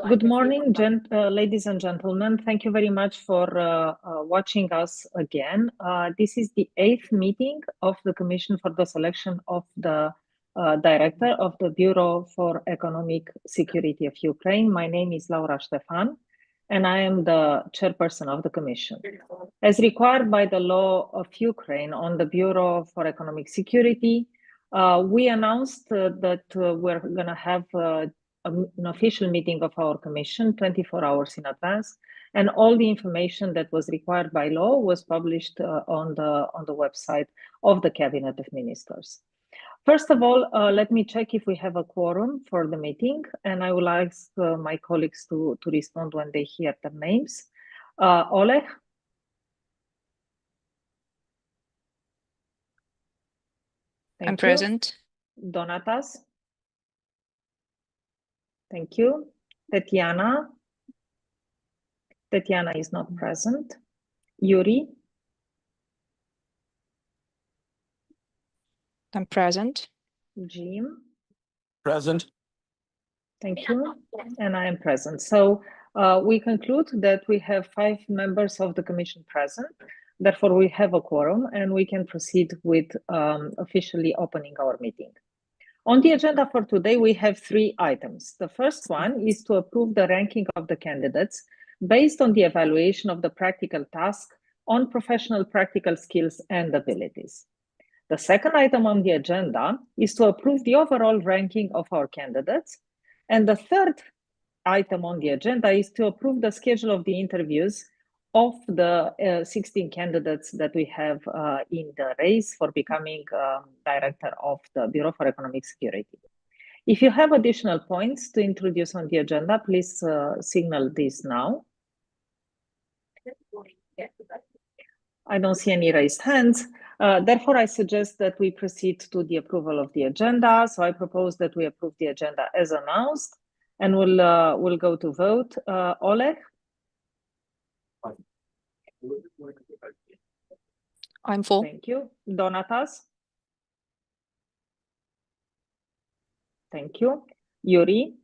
Good morning, ladies and gentlemen. Thank you very much for watching us again. This is the 8th meeting of the Commission for the selection of the Director of the Bureau for Economic Security of Ukraine. My name is Laura Ștefan, and I am the chairperson of the Commission. As required by the law of Ukraine on the Bureau for Economic Security, we announced that we're going to have an official meeting of our commission 24 hours in advance, and all the information that was required by law was published on the website of the Cabinet of Ministers. First of all, let me check if we have a quorum for the meeting, and I will ask my colleagues to respond when they hear their names. Oleg? I'm present. Donatas? Thank you. Tatiana? Tatiana is not present. Yuri? I'm present. Jim? Present. Thank you. And I am present. So we conclude that we have 5 members of the Commission present. Therefore, we have a quorum and we can proceed with officially opening our meeting. On the agenda for today, we have 3 items. The first one is to approve the ranking of the candidates based on the evaluation of the practical task on professional practical skills and abilities. The second item on the agenda is to approve the overall ranking of our candidates. And the third item on the agenda is to approve the schedule of the interviews of the 16 candidates that we have in the race for becoming Director of the Bureau for Economic Security. If you have additional points to introduce on the agenda, please signal this now. I don't see any raised hands. Therefore, I suggest that we proceed to the approval of the agenda. So I propose that we approve the agenda as announced, and we'll go to vote. Oleg? I'm for. Thank you. Donatas? Thank you. Yuri?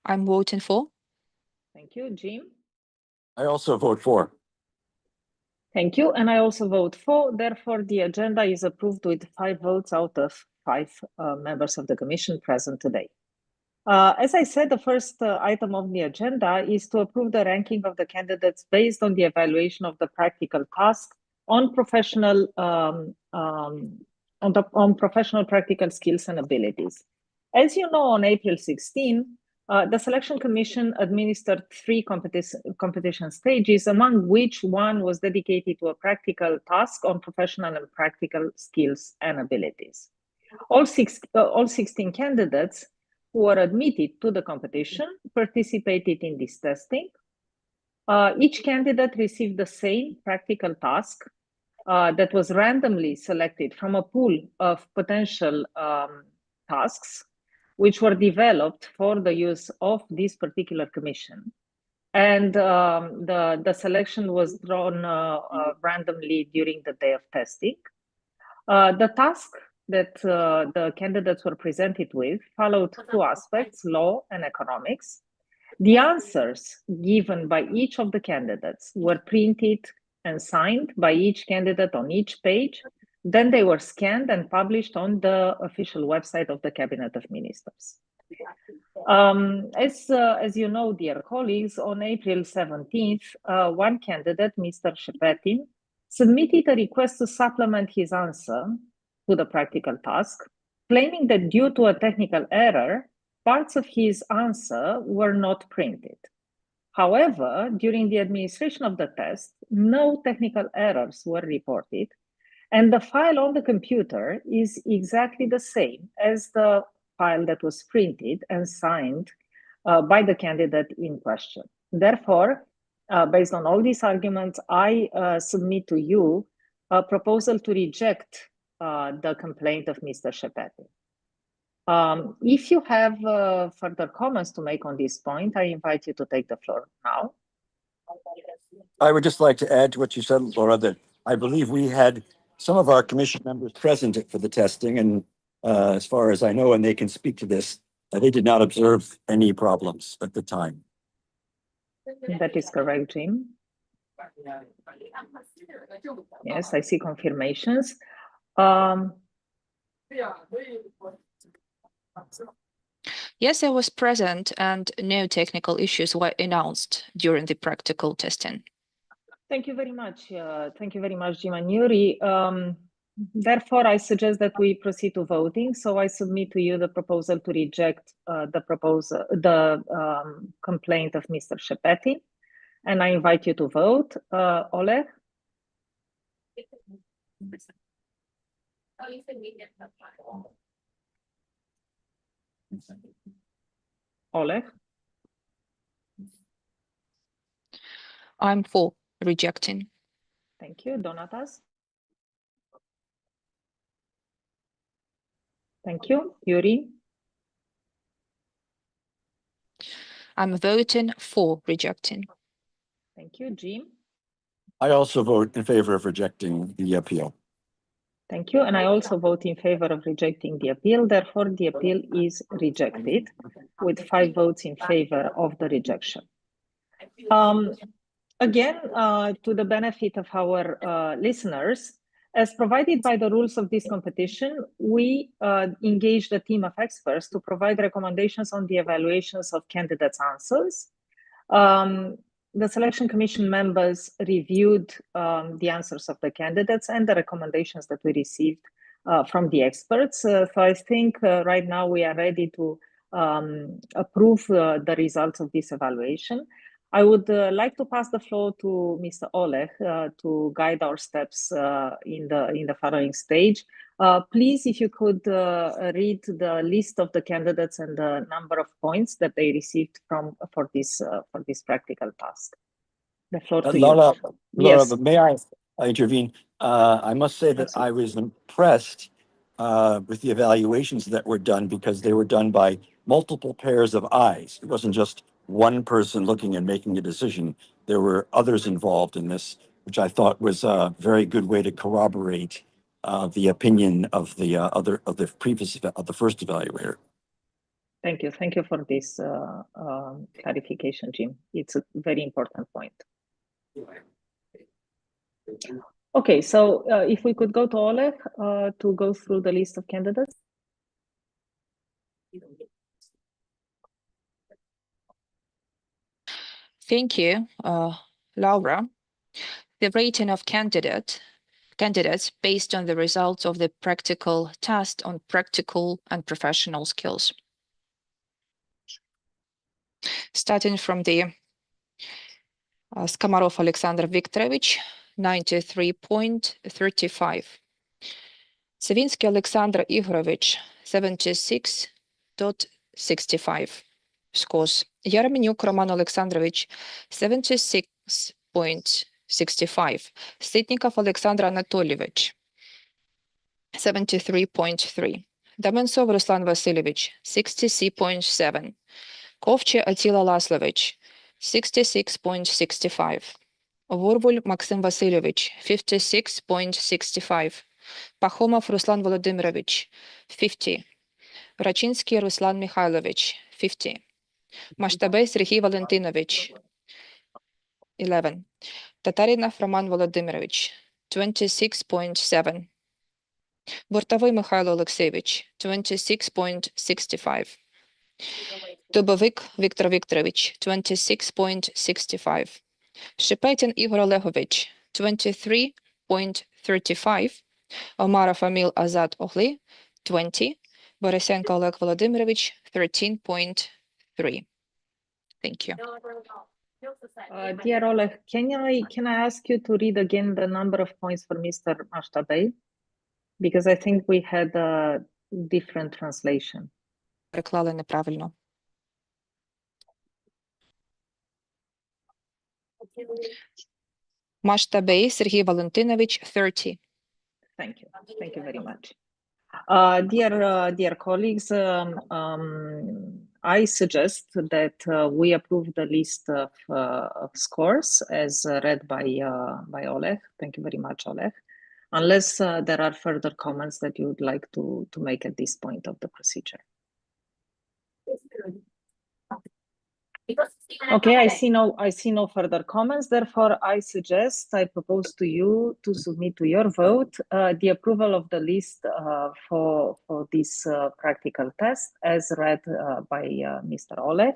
I'm voting for. Thank you. Jim? I also vote for. Thank you. And I also vote for. Therefore, the agenda is approved with 5 votes out of 5 members of the Commission present today. As I said, the first item on the agenda is to approve the ranking of the candidates based on the evaluation of the practical task on professional professional practical skills and abilities. As you know, on April 16, the Selection Commission administered 3 competition stages, among which one was dedicated to a practical task on professional and practical skills and abilities. All 16 candidates who were admitted to the competition participated in this testing. Each candidate received the same practical task that was randomly selected from a pool of potential tasks, which were developed for the use of this particular commission. And the selection was drawn randomly during the day of testing. The task that the candidates were presented with followed 2 aspects, law and economics. The answers given by each of the candidates were printed and signed by each candidate on each page. Then they were scanned and published on the official website of the Cabinet of Ministers. As you know, dear colleagues, on April 17th, one candidate, Mr. Shepetin, submitted a request to supplement his answer to the practical task, claiming that due to a technical error, parts of his answer were not printed. However, during the administration of the test, no technical errors were reported, and the file on the computer is exactly the same as the file that was printed and signed by the candidate in question. Therefore, based on all these arguments, I submit to you a proposal to reject the complaint of Mr. Shepetin. If you have further comments to make on this point, I invite you to take the floor now. I would just like to add to what you said, Laura, that I believe we had some of our commission members present for the testing, and as far as I know, and they can speak to this, they did not observe any problems at the time. That is correct, Jim. Yes, I see confirmations. Yes, I was present and no technical issues were announced during the practical testing. Thank you very much. Thank you very much, Jim and Yuri. Therefore, I suggest that we proceed to voting. So I submit to you the proposal to reject the complaint of Mr. Shepetti, and I invite you to vote. Oleg? Oleg? I'm for rejecting. Thank you. Donatas? Thank you. Yuri? I'm voting for rejecting. Thank you. Jim? I also vote in favor of rejecting the appeal. Thank you. And I also vote in favor of rejecting the appeal. Therefore, the appeal is rejected with 5 votes in favor of the rejection. Again, to the benefit of our listeners, as provided by the rules of this competition, we engaged a team of experts to provide recommendations on the evaluations of candidates' answers. The selection commission members reviewed the answers of the candidates and the recommendations that we received from the experts. So I think right now we are ready to approve the results of this evaluation. I would like to pass the floor to Mr. Oleg to guide our steps in the following stage. Please, if you could read the list of the candidates and the number of points that they received for this practical task. The floor to Laura, you. Yes. but may I intervene? I must say that I was impressed with the evaluations that were done, because they were done by multiple pairs of eyes. It wasn't just one person looking and making a decision. There were others involved in this, which I thought was a very good way to corroborate the opinion of the first evaluator. Thank you. Thank you for this clarification, Jim. It's a very important point. Okay, so if we could go to Oleg to go through the list of candidates. Thank you, Laura. The rating of candidates based on the results of the practical test on practical and professional skills. Starting from the Skamarov Alexander Viktorovich, 93.35. Savinsky Alexander Igorovich, 76.65 scores. Yaremenyuk Roman Alexandrovich, 76.65. Sitnikov Alexander Anatolievich, 73.3. Damensov Ruslan Vasilyevich, 60.7. Kovche Attila Laslovich, 66.65. Vorvul Maxim Vasilyevich, 56.65. Pahomov Ruslan Volodymyrovich, 50. Rachinsky Ruslan Mikhailovich, 50. Mashtabay Sergei Valentinovich, 11. Tatarinov Roman Volodymyrovich, 26.7. Bortovy Mikhailo Alexeyevich, 26.65. Dubovik Viktor Viktorovich, 26.65. Shepetin Igor Olegovich, 23.35. Omarov Emil Azad Ogli, 20. Borisenko Oleg Volodymyrovich, 13.3. Thank you. Dear Oleg, can I ask you to read again the number of points for Mr. Mashtabay? Because I think we had a different translation. Переклали неправильно. Mashtабей Sergei Valentinovich, 30. Thank you. Thank you very much. Dear colleagues, I suggest that we approve the list of scores as read by Oleg. Thank you very much, Oleg. unless there are further comments that you would like to make at this point of the procedure. Okay, I see no further comments. Therefore, I propose to you to submit to your vote the approval of the list for this practical test as read by Mr. Oleg.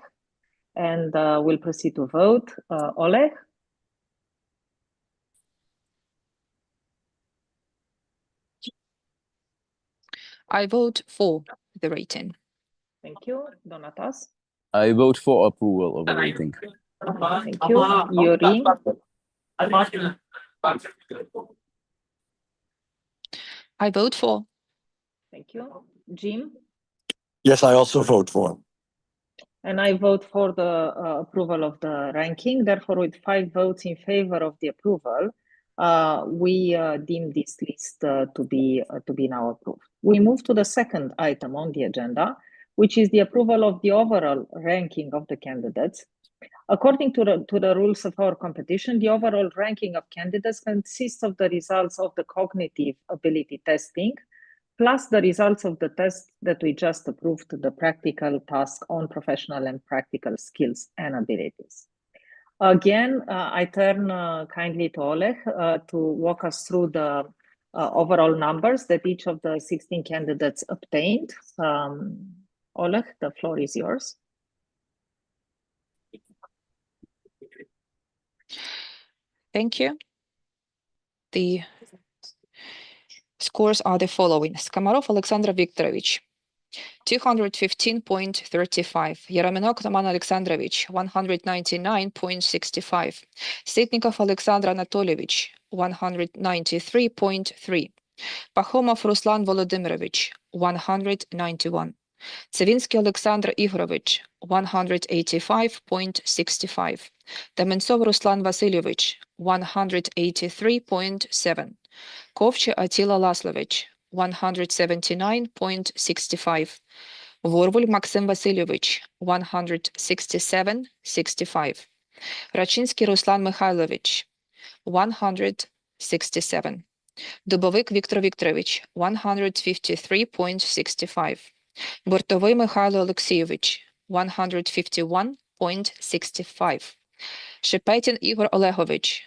And we'll proceed to vote. Oleg? I vote for the rating. Thank you. Donatas? I vote for approval of the rating. Thank you. Yuri? I vote for. Thank you. Jim? Yes, I also vote for. And I vote for the approval of the ranking. Therefore, with 5 votes in favor of the approval, we deem this list to be now approved. We move to the second item on the agenda, which is the approval of the overall ranking of the candidates. According to the rules of our competition, the overall ranking of candidates consists of the results of the cognitive ability testing, plus the results of the test that we just approved, the practical task on professional and practical skills and abilities. Again, I turn kindly to Oleg to walk us through the overall numbers that each of the 16 candidates obtained. Oleg, the floor is yours. Thank you. The scores are the following. Skamarov Alexander Viktorovich, 215.35. Yeremenok Roman Alexandrovich, 199.65. Sitnikov Alexander Anatolievich, 193.3. Pahomov Ruslan Volodymyrovich, 191. Savinsky Alexander Igorovich, 185.65. Temensov Ruslan Vasilyevich, 183.7. Kovchi Attila Laslovich, 179.65. Vorvul Maxim Vasilyevich, 167.65. Rachinsky Ruslan Mikhailovich, 167. Dubovik Viktor Viktorovich, 153.65. Bortovy Mikhailo Alexeyevich, 151.65. Shepetin Igor Olegovich,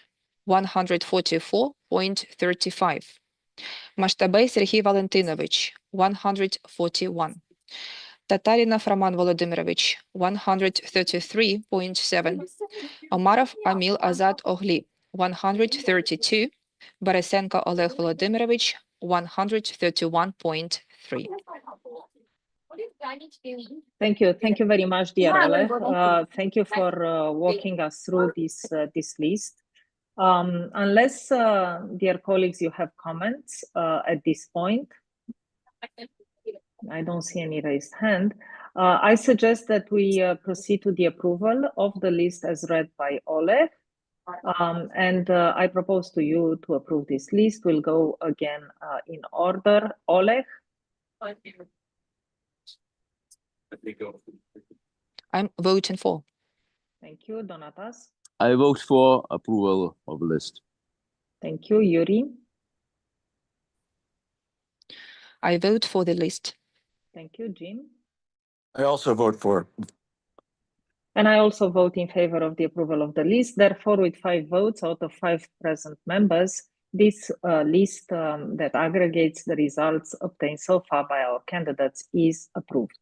144.35. Mashtабей Serhiy Valentinovich, 141. Tatarinov Roman Volodymyrovich, 133.7. Omarov Amil Azad Ogli, 132. Borisenko Oleg Volodymyrovich, 131.3. Thank you. Thank you very much, dear Oleg. Thank you for walking us through this list. Unless, dear colleagues, you have comments at this point, I don't see any raised hand. I suggest that we proceed to the approval of the list as read by Oleg. And I propose to you to approve this list. We'll go again in order. Oleg? I'm voting for. Thank you. Donatas? I vote for approval of the list. Thank you. Yuri? I vote for the list. Thank you. Jim? I also vote for. And I also vote in favor of the approval of the list. Therefore, with 5 votes out of 5 present members, this list that aggregates the results obtained so far by our candidates is approved.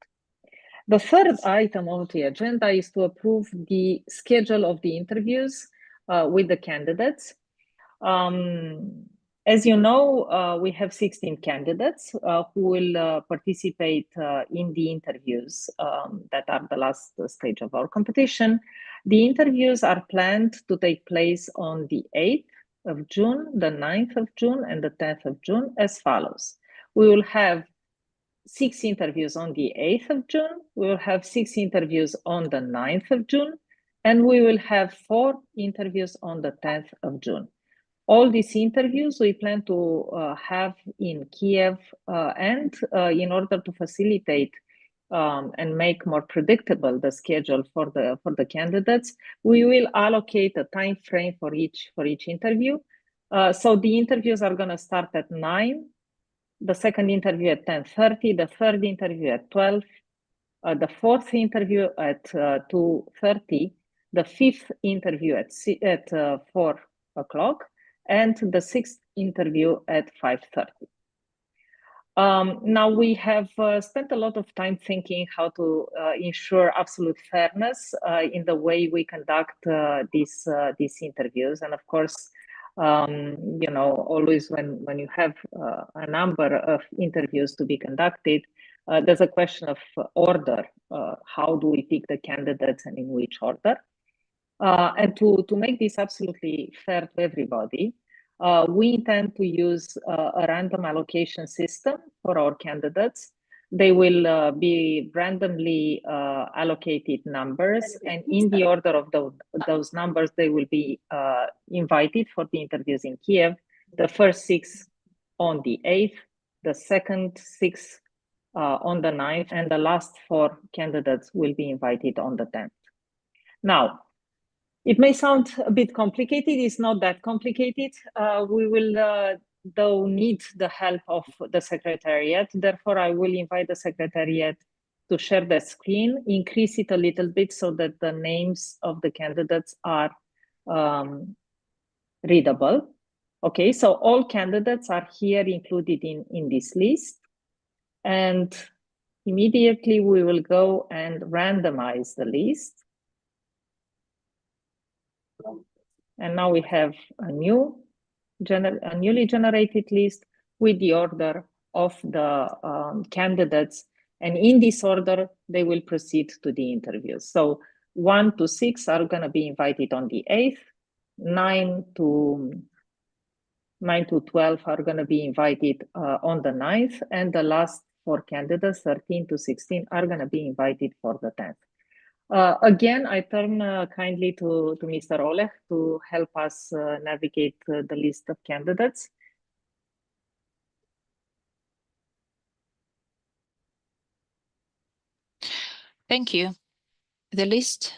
The third item on the agenda is to approve the schedule of the interviews with the candidates. As you know, we have 16 candidates who will participate in the interviews that are the last stage of our competition. The interviews are planned to take place on the 8th of June, the 9th of June, and the 10th of June as follows. We will have 6 interviews on the 8th of June, we will have 6 interviews on the 9th of June, and we will have 4 interviews on the 10th of June. All these interviews we plan to have in Kiev, and in order to facilitate and make more predictable the schedule for the candidates, we will allocate a time frame for each interview. So the interviews are going to start at 9, the second interview at 10:30, the third interview at 12, the fourth interview at 2:30, the fifth interview at 4 o'clock, and the sixth interview at 5:30. Now we have spent a lot of time thinking how to ensure absolute fairness in the way we conduct these interviews. And of course, you know, always when you have a number of interviews to be conducted, there's a question of order. How do we pick the candidates and in which order? And to make this absolutely fair to everybody, we intend to use a random allocation system for our candidates. They will be randomly allocated numbers, and in the order of those numbers, they will be invited for the interviews in Kiev. The first 6 on the 8th, the second 6 on the 9th, and the last 4 candidates will be invited on the 10th. Now, it may sound a bit complicated. It's not that complicated. We will, though, need the help of the Secretariat. Therefore, I will invite the Secretariat to share the screen, increase it a little bit so that the names of the candidates are readable. Okay, so all candidates are here included in this list. And immediately we will go and randomize the list. And now we have a newly generated list with the order of the candidates. And in this order, they will proceed to the interviews. So 1 to 6 are going to be invited on the 8th. 9 to 12 are going to be invited on the 9th. And the last 4 candidates, 13 to 16, are going to be invited for the 10th. Again, I turn kindly to Mr. Oleg to help us navigate the list of candidates. Thank you. The list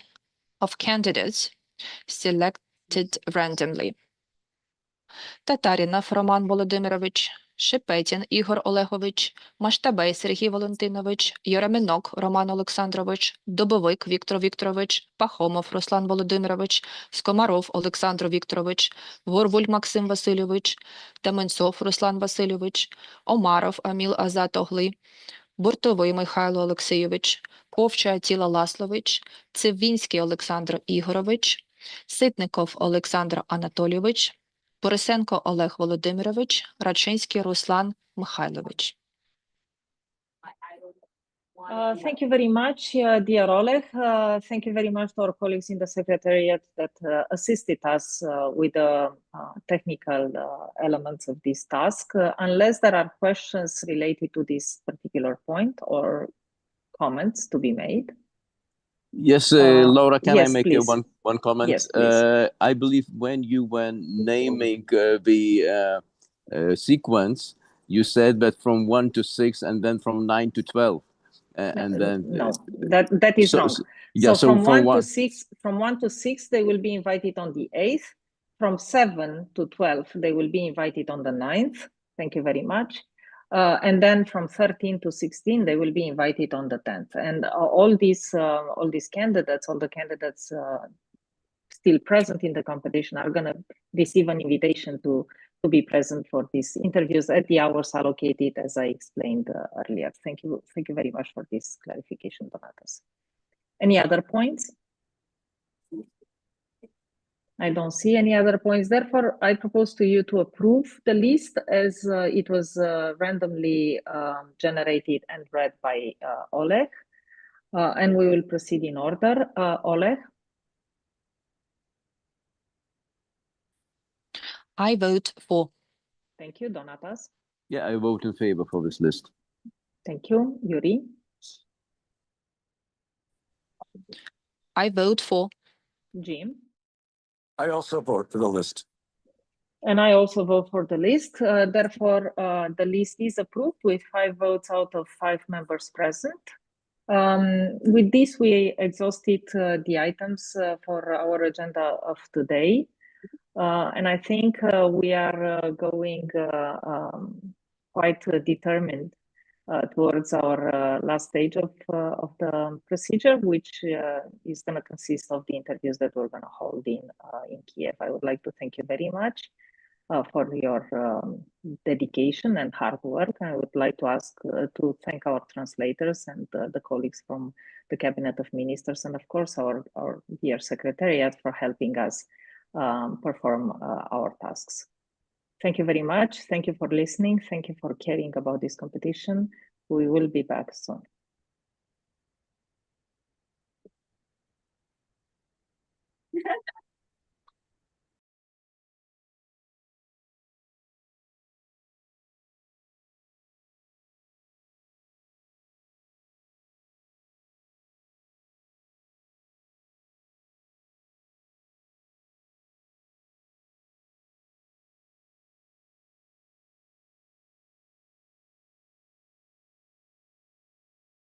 of candidates selected randomly. Татарінов Роман Володимирович, Шепетін Ігор Олегович, Маштабей Сергій Валентинович, Єремінок Роман Олександрович, Добовик Віктор Вікторович, Пахомов Руслан Володимирович, Скомаров Олександр Вікторович, Горвуль Максим Васильович, Таменцов Руслан Васильович, Омаров Аміл Азат Огли, Бортовий Михайло Олексійович, Ковча Атіла Ласлович, Цивінський Олександр Ігорович, Ситников Олександр Анатолійович, Борисенко Олег Володимирович, Рачинський Руслан Михайлович. Thank you very much, dear Oleg. Thank you very much to our colleagues in the Secretariat that assisted us with the technical elements of this task. Unless there are questions related to this particular point or comments to be made. Yes, Laura, can yes, I make please. one comment? Yes, please. I believe when you were naming the sequence, you said that from 1 to 6 and then from 9 to 12. And then no, that is wrong. Yeah, so from 1 to 6, they will be invited on the 8th. From 7 to 12, they will be invited on the 9th. Thank you very much. And then from 13 to 16, they will be invited on the 10th. And all these candidates, all the candidates still present in the competition are going to receive an invitation to be present for these interviews at the hours allocated, as I explained earlier. Thank you very much for this clarification, Donatas. Any other points? I don't see any other points. Therefore, I propose to you to approve the list as it was randomly generated and read by Oleg. And we will proceed in order. Oleg? I vote for. Thank you. Donatas? Yeah, I vote in favor for this list. Thank you. Yuri? I vote for. Jim? I also vote for the list. And I also vote for the list. Therefore, the list is approved with 5 votes out of 5 members present. With this, we exhausted the items for our agenda of today. And I think we are going quite determined towards our last stage of the procedure, which is going to consist of the interviews that we're going to hold in Kiev. I would like to thank you very much for your dedication and hard work. I would like to ask to thank our translators and the colleagues from the Cabinet of Ministers, and of course our dear Secretariat for helping us perform our tasks. Thank you very much. Thank you for listening. Thank you for caring about this competition. We will be back soon.